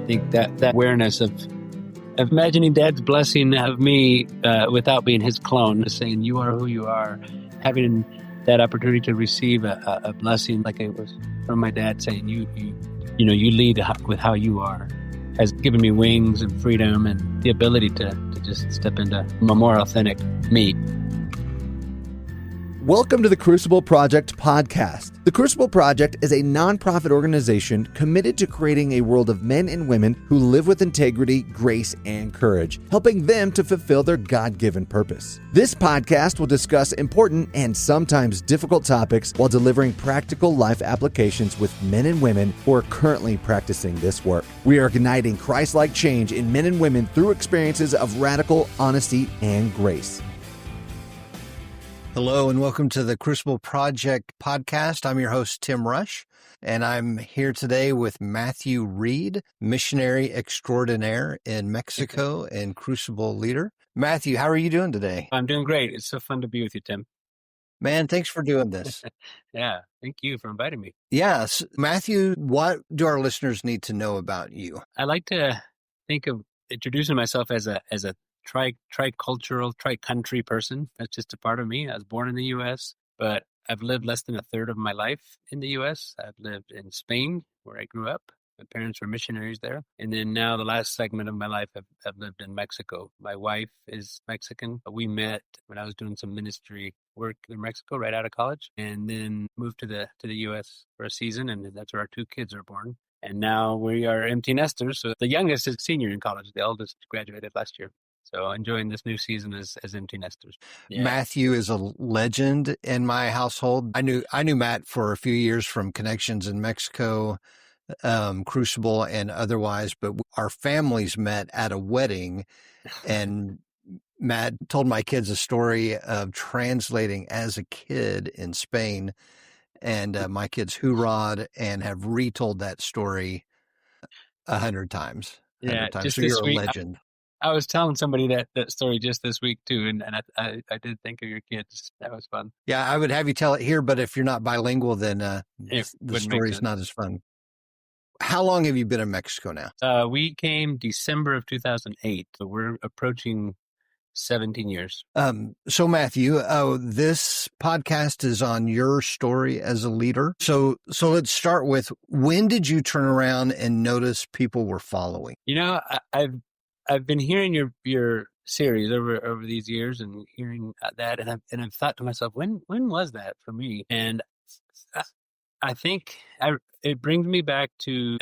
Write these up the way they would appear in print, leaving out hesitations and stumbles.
think that awareness of imagining Dad's blessing of me without being his clone, saying you are who you are, having that opportunity to receive a blessing like it was from my dad, saying you lead with how you are, has given me wings and freedom and the ability to just step into a more authentic me. Welcome to the Crucible Project podcast. The Crucible Project is a nonprofit organization committed to creating a world of men and women who live with integrity, grace, and courage, helping them to fulfill their God-given purpose. This podcast will discuss important and sometimes difficult topics while delivering practical life applications with men and women who are currently practicing this work. We are igniting Christ-like change in men and women through experiences of radical honesty and grace. Hello and welcome to the Crucible Project podcast. I'm your host, Tim Rush, and I'm here today with Matthew Reed, missionary extraordinaire in Mexico and Crucible leader. Matthew, how are you doing today? I'm doing great. It's so fun to be with you, Tim. Man, thanks for doing this. Yeah, thank you for inviting me. Yes. Matthew, what do our listeners need to know about you? I like to think of introducing myself as a tricultural, tri-country person. That's just a part of me. I was born in the U.S., but I've lived less than a third of my life in the U.S. I've lived in Spain, where I grew up. My parents were missionaries there. And then now the last segment of my life, I've lived in Mexico. My wife is Mexican. We met when I was doing some ministry work in Mexico right out of college, and then moved to the U.S. for a season, and that's where our two kids are born. And now we are empty nesters. So the youngest is senior in college. The eldest graduated last year. So enjoying this new season as empty nesters. Yeah. Matthew is a legend in my household. I knew Matt for a few years from connections in Mexico, Crucible and otherwise, but our families met at a wedding, and Matt told my kids a story of translating as a kid in Spain, and my kids hoorah'd and have retold that story 100 times. Yeah, times. just So this you're a week, legend. I was telling somebody that story just this week too, and I did think of your kids. That was fun. Yeah, I would have you tell it here, but if you're not bilingual, then the story's not as fun. How long have you been in Mexico now? We came December of 2008, so we're approaching 17 years. So Matthew, this podcast is on your story as a leader. So let's start with, when did you turn around and notice people were following? You know, I've been hearing your series over these years and hearing that, and I've thought to myself, when was that for me? And I think it brings me back to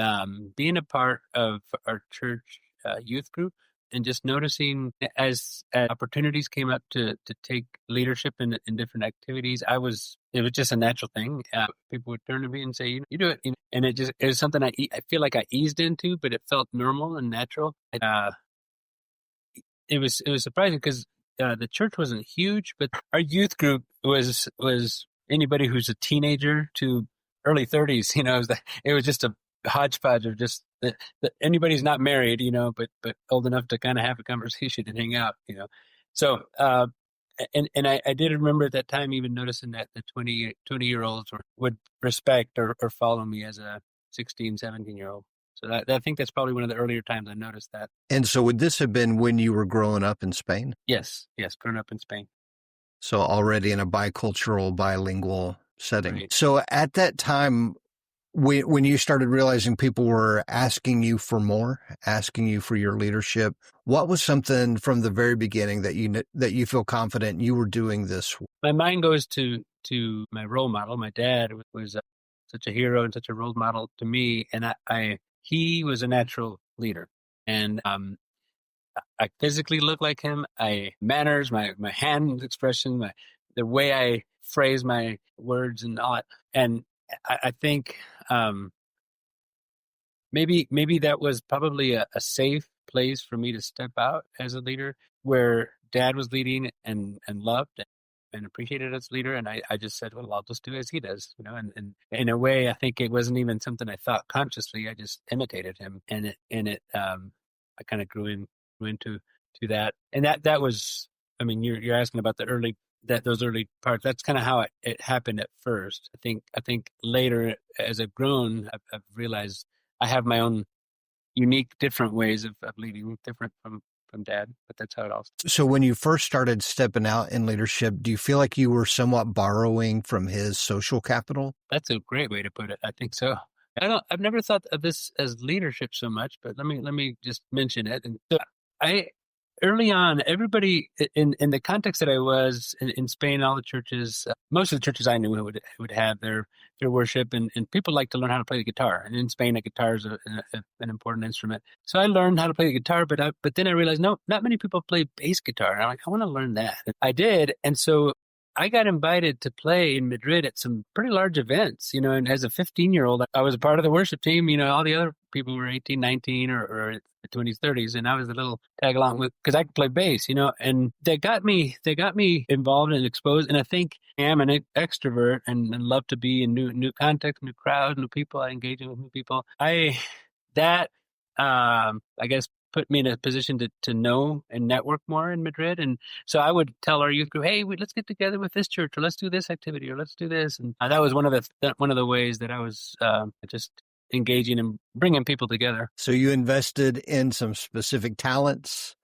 being a part of our church youth group, and just noticing as opportunities came up to take leadership in different activities, it was just a natural thing. People would turn to me and say, "You do it," and it was something I feel like I eased into, but it felt normal and natural. It was surprising because the church wasn't huge, but our youth group was anybody who's a teenager to early 30s. It was just a hodgepodge of just anybody's not married, but old enough to kind of have a conversation and hang out, So, and I did remember at that time even noticing that the 20-year-olds would respect or follow me as a 16, 17-year-old. So I think that's probably one of the earlier times I noticed that. And so would this have been when you were growing up in Spain? Yes, growing up in Spain. So already in a bicultural, bilingual setting. Right. So at that time, when you started realizing people were asking you for more, asking you for your leadership, what was something from the very beginning that you feel confident you were doing this? My mind goes to my role model. My dad was such a hero and such a role model to me, and he was a natural leader, and I physically look like him. Manners, my hand expression, the way I phrase my words and all, and I think maybe that was probably a safe place for me to step out as a leader, where Dad was leading and loved and appreciated as leader, and I just said, well, I'll just do as he does, and in a way, I think it wasn't even something I thought consciously. I just imitated him, and I kind of grew into that, and that was, I mean, you're asking about those early parts. That's kind of how it happened at first. I think later, as I've grown, I've realized I have my own unique, different ways of leading, different from dad, but that's how it all started. So when you first started stepping out in leadership, do you feel like you were somewhat borrowing from his social capital? That's a great way to put it. I think so. I've never thought of this as leadership so much, but let me just mention it. And so early on, everybody in the context that I was in Spain, all the churches, most of the churches I knew would have their worship, and people like to learn how to play the guitar. And in Spain, a guitar is an important instrument. So I learned how to play the guitar, but then I realized, no, not many people play bass guitar. And I'm like, I want to learn that. I did, and so I got invited to play in Madrid at some pretty large events, and as a 15-year-old, I was a part of the worship team. All the other people were 18, 19 or 20s, 30s. And I was a little tag along with, because I could play bass, and they got me involved and exposed. And I think I am an extrovert and love to be in new contexts, new crowds, new people. I engage with new people. I guess put me in a position to know and network more in Madrid. And so I would tell our youth group, hey, let's get together with this church, or let's do this activity, or let's do this. And that was one of the ways that I was just engaging and bringing people together. So you invested in some specific talents.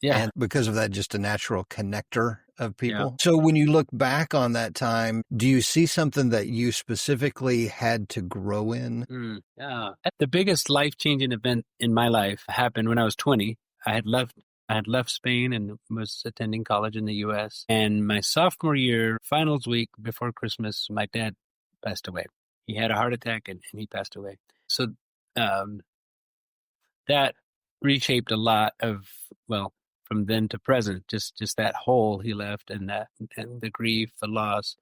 Yeah. And because of that, just a natural connector of people. Yeah. So when you look back on that time, do you see something that you specifically had to grow in? Yeah. The biggest life-changing event in my life happened when I was 20. I had left Spain and was attending college in the U.S. And my sophomore year, finals week before Christmas, my dad passed away. He had a heart attack and he passed away. So that reshaped a lot of, from then to present, just that hole he left, and the grief, the loss.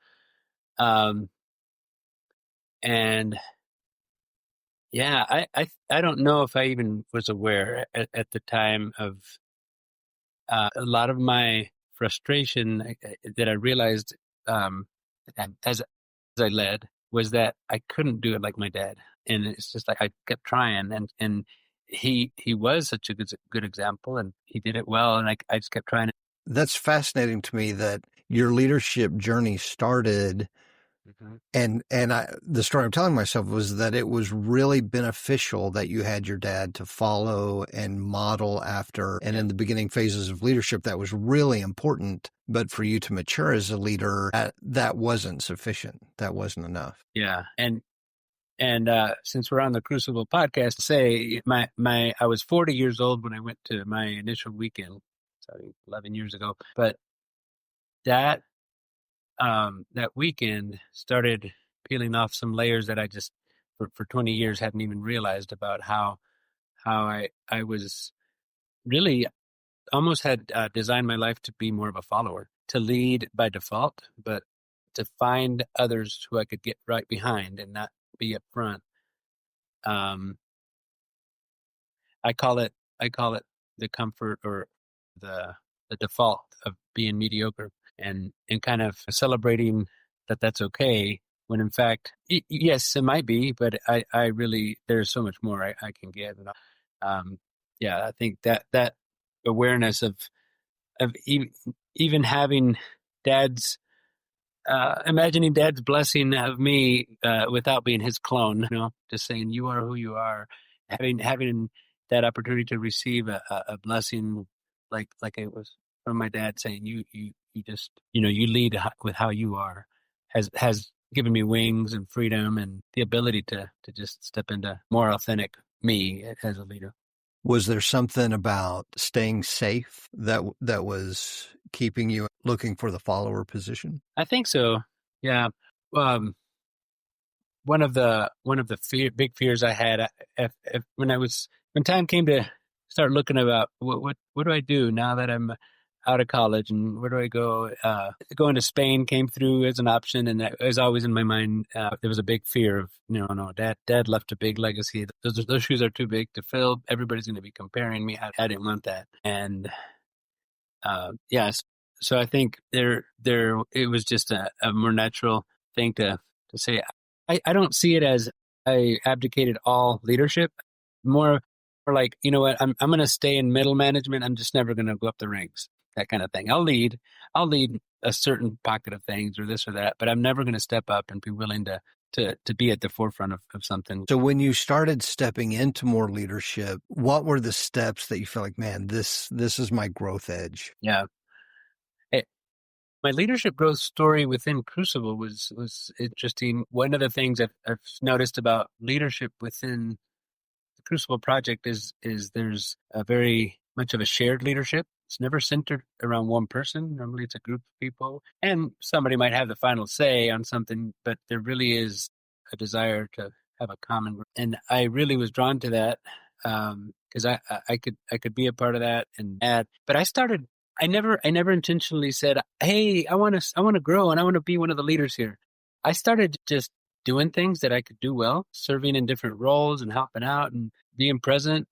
And yeah, I don't know if I even was aware at the time of a lot of my frustration that I realized as I led was that I couldn't do it like my dad. And it's just like I kept trying, and he was such a good example, and he did it well, and I just kept trying. That's fascinating to me that your leadership journey started, and the story I'm telling myself was that it was really beneficial that you had your dad to follow and model after. And in the beginning phases of leadership, that was really important. But for you to mature as a leader, that wasn't sufficient. That wasn't enough. Yeah. And since we're on the Crucible podcast, I was 40 years old when I went to my initial weekend, 11 years ago. But that weekend started peeling off some layers that I just for 20 years hadn't even realized about how I was really almost had designed my life to be more of a follower, to lead by default, but to find others who I could get right behind and not be up front. I call it the comfort or the default of being mediocre, and kind of celebrating that that's okay, when in fact, yes, it might be, but I really, there's so much more I can give. And I think that awareness of even having dad's imagining dad's blessing of me without being his clone, just saying you are who you are, having that opportunity to receive a blessing like it was from my dad, saying you just you lead with how you are, has given me wings and freedom and the ability to just step into more authentic me as a leader. Was there something about staying safe that was keeping you looking for the follower position? I think so. Yeah. One of the big fears I had when time came to start looking about what do I do now that I'm out of college, and where do I go? Going to Spain came through as an option, and that was always in my mind. There was a big fear of, no, dad left a big legacy. Those shoes are too big to fill. Everybody's going to be comparing me. I didn't want that. And so I think there it was just a more natural thing to say. I don't see it as I abdicated all leadership. More like, you know what, I'm going to stay in middle management. I'm just never going to go up the ranks. That kind of thing. I'll lead a certain pocket of things or this or that, but I'm never going to step up and be willing to to be at the forefront of something. So when you started stepping into more leadership, what were the steps that you feel like, man, this is my growth edge? Yeah. My leadership growth story within Crucible was interesting. One of the things I've noticed about leadership within the Crucible Project is there's a very much of a shared leadership. It's never centered around one person. Normally it's a group of people, and somebody might have the final say on something, but there really is a desire to have a common. And I really was drawn to that because I could be a part of that and add. But I never intentionally said, "Hey, I want to grow and I want to be one of the leaders here." I started just doing things that I could do well, serving in different roles and helping out and being present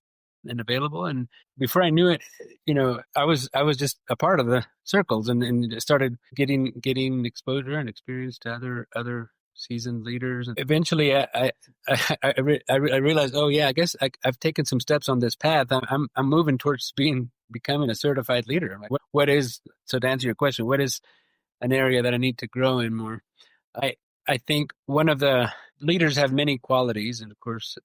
and available. And before I knew it, I was just a part of the circles and started getting exposure and experience to other seasoned leaders. And eventually, I realized, oh yeah, I guess I've taken some steps on this path. I'm moving towards becoming a certified leader. Like, what is, so to answer your question, what is an area that I need to grow in more? I think one of the leaders have many qualities, and of course,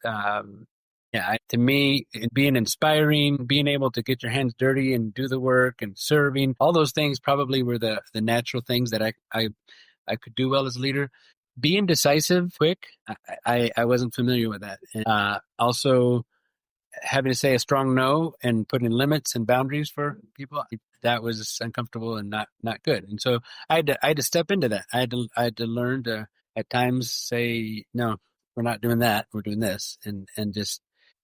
to me, being inspiring, being able to get your hands dirty and do the work and serving, all those things probably were the natural things that I could do well as a leader. Being decisive, quick, I wasn't familiar with that. And, also having to say a strong no and putting limits and boundaries for people, that was uncomfortable and not good. And so I had to step into that. I had to learn to at times say, no, we're not doing that. We're doing this, and just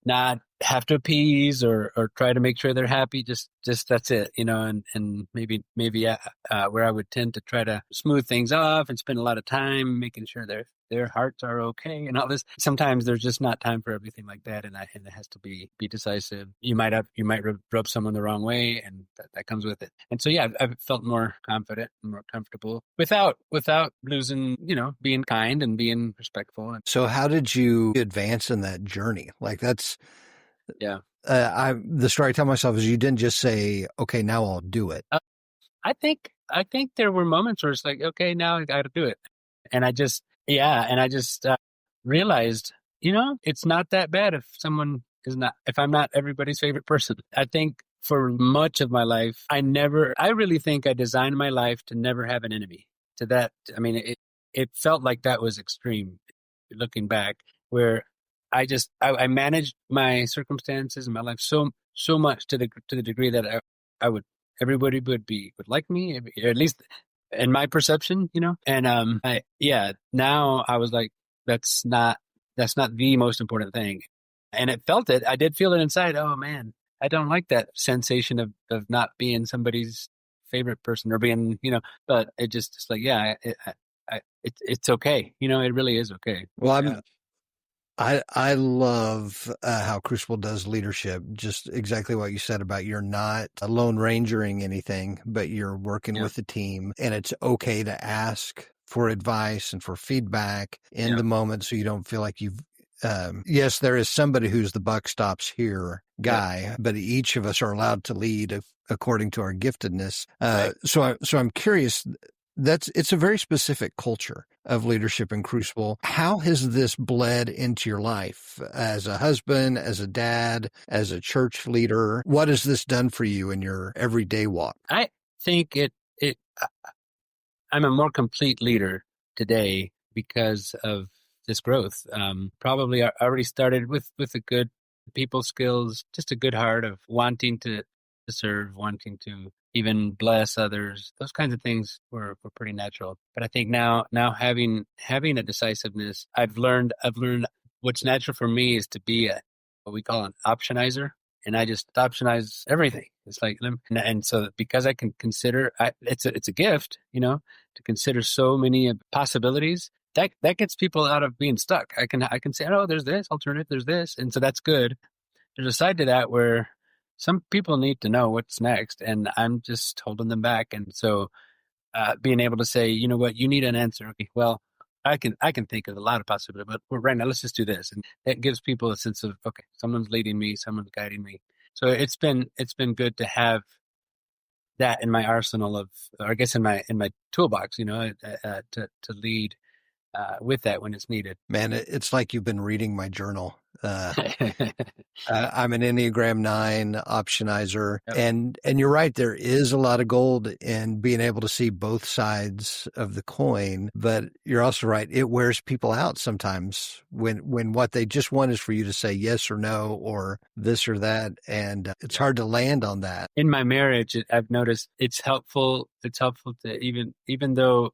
not have to appease or try to make sure they're happy. Just that's it, and maybe where I would tend to try to smooth things off and spend a lot of time making sure their hearts are okay and all this. Sometimes there's just not time for everything like that, and it has to be decisive. You might rub someone the wrong way, and that comes with it. And so I've felt more confident and more comfortable without losing, being kind and being respectful. So how did you advance in that journey? Like that's yeah. The story I tell myself is you didn't just say, okay, now I'll do it. I think there were moments where it's like, okay, now I got to do it, and I just realized, it's not that bad if I'm not everybody's favorite person. I think for much of my life, I really think I designed my life to never have an enemy. To that, I mean, it felt like that was extreme looking back, where I managed my circumstances and my life so much to the degree that everybody would like me, at least in my perception, and now I was like, that's not the most important thing. And I did feel it inside. Oh man, I don't like that sensation of not being somebody's favorite person or being, but it's like, it's okay. It really is okay. Well, I love how Crucible does leadership. Just exactly what you said about you're not a lone rangering anything, but you're working with the team, and it's okay to ask for advice and for feedback in the moment, so you don't feel like you've. Yes, there is somebody who's the buck stops here guy, but each of us are allowed to lead according to our giftedness. So I'm curious. It's a very specific culture of leadership in Crucible. How has this bled into your life as a husband, as a dad, as a church leader? What has this done for you in your everyday walk? I think I'm a more complete leader today because of this growth. Probably I already started with a good people skills, just a good heart of wanting to serve, wanting to even bless others. Those kinds of things were pretty natural. But I think now having a decisiveness, I've learned what's natural for me is to be what we call an optionizer. And I just optionize everything. It's like, and so because I can consider, it's a gift, to consider so many possibilities. That gets people out of being stuck. I can say, oh, there's this alternative, there's this, and so that's good. There's a side to that where some people need to know what's next, and I'm just holding them back. And so, being able to say, you know what, you need an answer. Okay, well, I can think of a lot of possibilities, but right now, let's just do this, and that gives people a sense of, okay, someone's leading me, someone's guiding me. So it's been good to have that in my arsenal of, or I guess in my toolbox, to lead with that when it's needed. Man, it's like you've been reading my journal. I'm an Enneagram 9 optionizer, Yep. and you're right. There is a lot of gold in being able to see both sides of the coin, but you're also right. It wears people out sometimes when what they just want is for you to say yes or no or this or that, and it's hard to land on that. In my marriage, I've noticed it's helpful. It's helpful to even though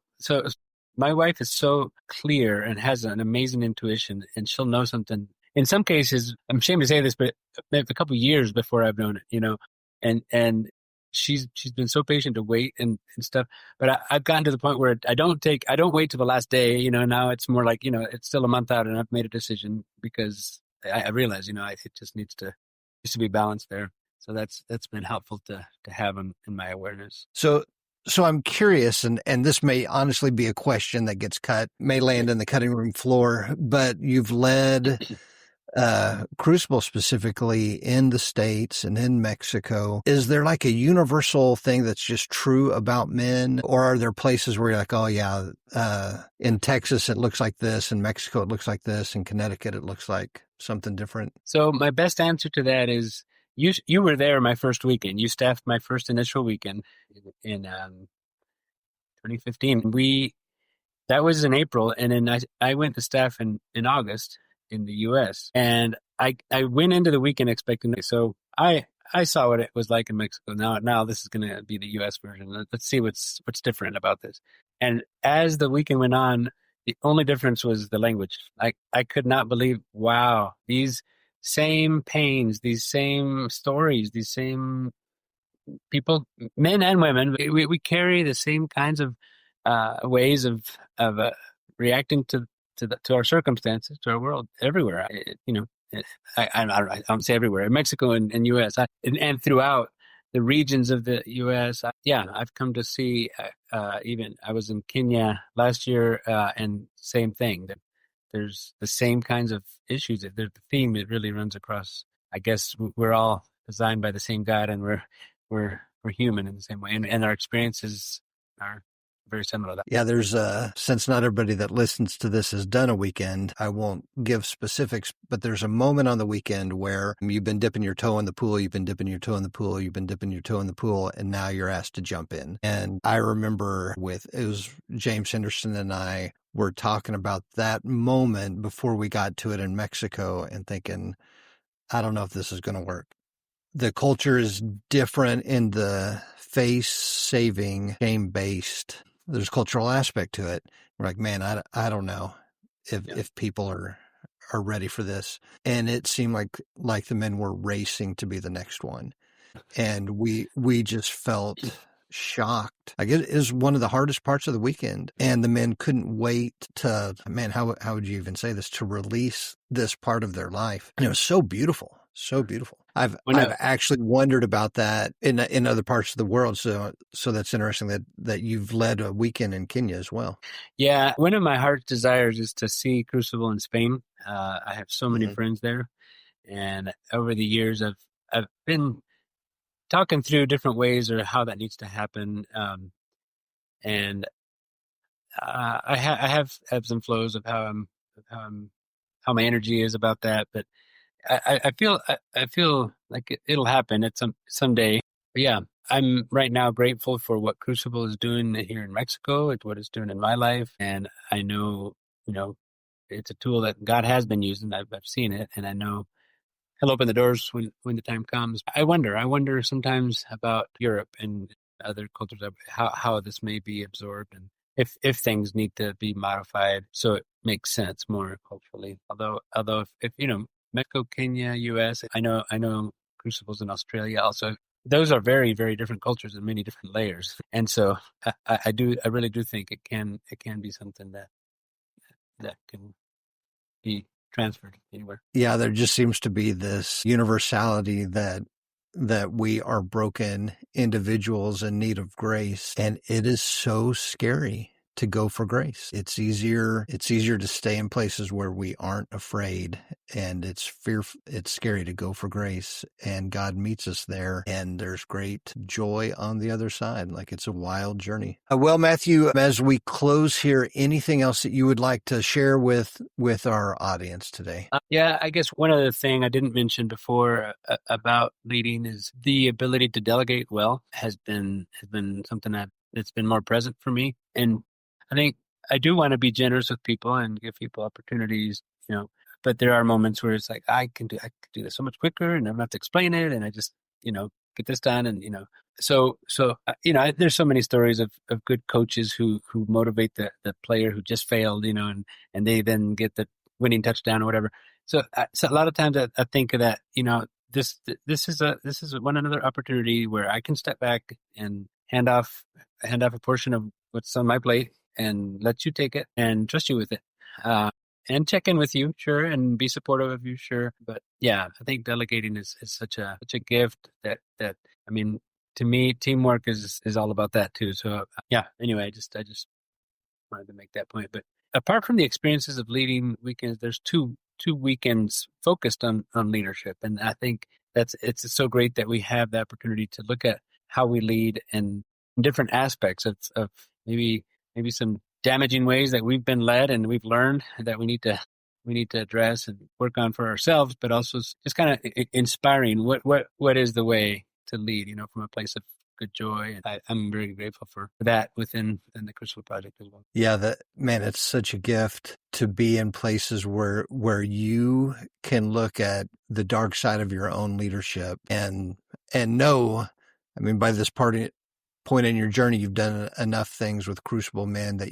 my wife is so clear and has an amazing intuition, and she'll know something. In some cases, I'm ashamed to say this, but maybe a couple of years before I've known it, and she's been so patient to wait and stuff. But I've gotten to the point where I don't wait till the last day. Now it's more like, it's still a month out and I've made a decision because I realize, it just needs to be balanced there. So that's been helpful to have in my awareness. So I'm curious, and this may honestly be a question that gets cut, may land in the cutting room floor, but you've led Crucible specifically in the States and in Mexico. Is there like a universal thing that's just true about men? Or are there places where you're like, oh yeah, in Texas it looks like this, in Mexico it looks like this, in Connecticut it looks like something different? So my best answer to that is you were there my first weekend. You staffed my first initial weekend in 2015. That was in April, and then I went to staff in August in the U.S. And I went into the weekend expecting it. So I saw what it was like in Mexico. Now this is going to be the U.S. version. Let's see what's different about this. And as the weekend went on, the only difference was the language. I could not believe, wow, these same pains, these same stories, these same people, men and women, we carry the same kinds of ways of reacting to our circumstances, to our world, everywhere. I don't say everywhere. In Mexico and U.S. and throughout the regions of the U.S. I've come to see. Even I was in Kenya last year, and same thing. That there's the same kinds of issues. The theme it really runs across. I guess we're all designed by the same God, and we're human in the same way, and our experiences are very similar to that. Yeah, there's since not everybody that listens to this has done a weekend, I won't give specifics, but there's a moment on the weekend where you've been dipping your toe in the pool, you've been dipping your toe in the pool, you've been dipping your toe in the pool, and now you're asked to jump in. And I remember it was James Henderson and I were talking about that moment before we got to it in Mexico and thinking, I don't know if this is going to work. The culture is different in the face-saving, shame-based. There's a cultural aspect to it. We're like, man, I don't know if people are ready for this. And it seemed like the men were racing to be the next one. And we just felt shocked. I guess it is one of the hardest parts of the weekend. And the men couldn't wait to, man, how would you even say this, to release this part of their life. And it was so beautiful. So beautiful. I've actually wondered about that in other parts of the world. So that's interesting that you've led a weekend in Kenya as well. Yeah, one of my heart's desires is to see Crucible in Spain. I have so many friends there, and over the years, I've been talking through different ways or how that needs to happen. And I have ebbs and flows of how my energy is about that, but I feel like it'll happen at someday. But yeah, I'm right now grateful for what Crucible is doing here in Mexico, what it's doing in my life, and I know, it's a tool that God has been using. I've seen it, and I know He'll open the doors when the time comes. I wonder sometimes about Europe and other cultures, how this may be absorbed, and if things need to be modified so it makes sense more culturally. Although if Mexico, Kenya, U.S. I know Crucibles in Australia also. Those are very, very different cultures and many different layers. And so I really do think it can be something that can be transferred anywhere. Yeah, there just seems to be this universality that we are broken individuals in need of grace. And it is so scary to go for grace. It's easier to stay in places where we aren't afraid, and it's scary to go for grace, and God meets us there, and there's great joy on the other side. Like, it's a wild journey. Well, Matthew, as we close here, anything else that you would like to share with our audience today? Yeah, I guess one other thing I didn't mention before about leading is the ability to delegate well has been something that's been more present for me. And I think I do want to be generous with people and give people opportunities, but there are moments where it's like, I can do this so much quicker, and I don't have to explain it, and I just, get this done. And, there's so many stories of good coaches who motivate the player who just failed, and they then get the winning touchdown or whatever. So a lot of times I think of that, this is one another opportunity where I can step back and hand off a portion of what's on my plate and let you take it and trust you with it, and check in with you, sure, and be supportive of you, sure. But yeah, I think delegating is such a gift that I mean, to me, teamwork is all about that too. So yeah. Anyway, I just wanted to make that point. But apart from the experiences of leading weekends, there's two weekends focused on leadership, and I think it's so great that we have the opportunity to look at how we lead and different aspects of maybe some damaging ways that we've been led and we've learned that we need to address and work on for ourselves, but also just kind of inspiring what is the way to lead, from a place of good joy. And I'm very grateful for that within the Crucible Project as well. Yeah, it's such a gift to be in places where you can look at the dark side of your own leadership and know, by this point in your journey, you've done enough things with Crucible men that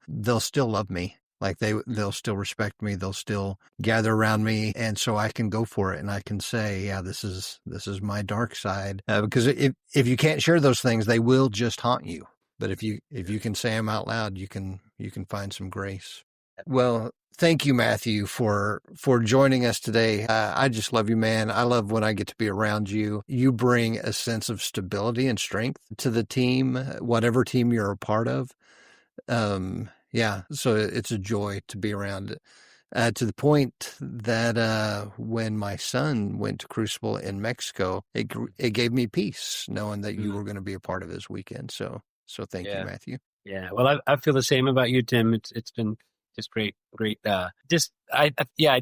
they'll still love me. Like they'll still respect me. They'll still gather around me, and so I can go for it, and I can say, yeah, this is my dark side. Because if you can't share those things, they will just haunt you. But if you can say them out loud, you can find some grace. Well, thank you, Matthew, for joining us today. I just love you, man. I love when I get to be around you. You bring a sense of stability and strength to the team, whatever team you're a part of. Yeah, so it's a joy to be around, to the point that when my son went to Crucible in Mexico, it gave me peace knowing that you were going to be a part of his weekend. So thank you, Matthew. Yeah, well, I feel the same about you, Tim. It's been just great. I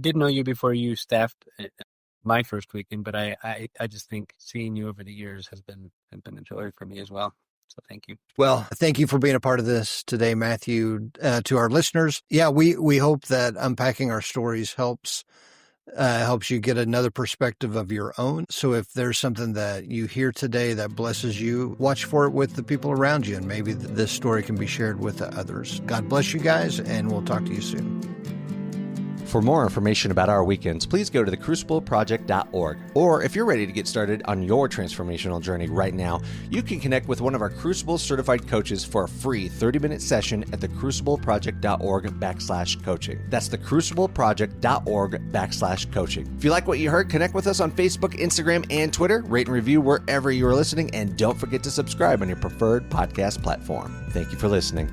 did know you before you staffed my first weekend, but I just think seeing you over the years has been a joy for me as well. So thank you. Well, thank you for being a part of this today, Matthew. To our listeners, we hope that unpacking our stories helps you get another perspective of your own. So if there's something that you hear today that blesses you, watch for it with the people around you, and maybe this story can be shared with others. God bless you guys, and we'll talk to you soon. For more information about our weekends, please go to thecrucibleproject.org. Or if you're ready to get started on your transformational journey right now, you can connect with one of our Crucible certified coaches for a free 30-minute session at thecrucibleproject.org/coaching. That's thecrucibleproject.org/coaching. If you like what you heard, connect with us on Facebook, Instagram, and Twitter. Rate and review wherever you are listening, and don't forget to subscribe on your preferred podcast platform. Thank you for listening.